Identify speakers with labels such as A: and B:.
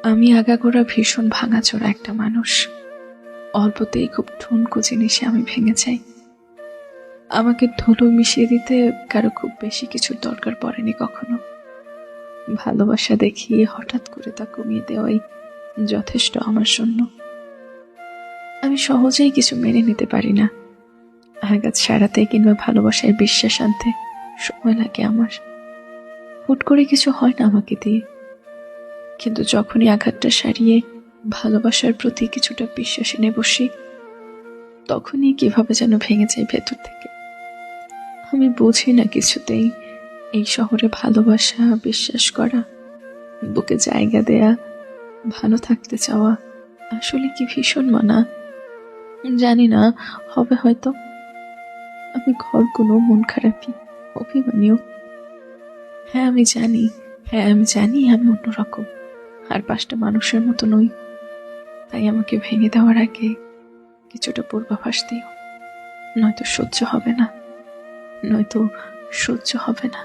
A: আমি আগাগোড়া ভীষণ ভাঙাচোরা একটা মানুষ। অল্পতেই খুব ঠুনকো জিনিসে আমি ভেঙে যাই। আমাকে ধুলো মিশিয়ে দিতে কারো খুব বেশি কিছুর দরকার পড়েনি কখনো। ভালোবাসা দেখিয়ে হঠাৎ করে তা কমিয়ে দেওয়াই যথেষ্ট আমার জন্য। আমি সহজেই কিছু মেনে নিতে পারি না। আঘাত সারাতে কিংবা ভালোবাসায় বিশ্বাস আনতে সময় লাগে আমার। হুট করে কিছু হয় না আমাকে দিয়ে, কিন্তু যখনই আঘাতটা সারিয়ে ভালোবাসার প্রতি কিছুটা বিশ্বাস এনে বসি, তখনই কিভাবে যেন ভেঙে যায় ভেতর থেকে। আমি বুঝি না কিছুতেই এই শহরে ভালোবাসা, বিশ্বাস করা, বুকে জায়গা দেয়া, ভালো থাকতে চাওয়া আসলে কি ভীষণ মানা। জানি না, হবে হয়তো। আমি কোনো মন খারাপই, অভিমানীও। হ্যাঁ আমি জানি আমি অন্যরকম, আর 5টা মানুষের মতো নই। তাই আমাকে ভেঙে দেওয়ার আগে কিছুটা পূর্বাভাস দিও, নয়তো সহ্য হবে না।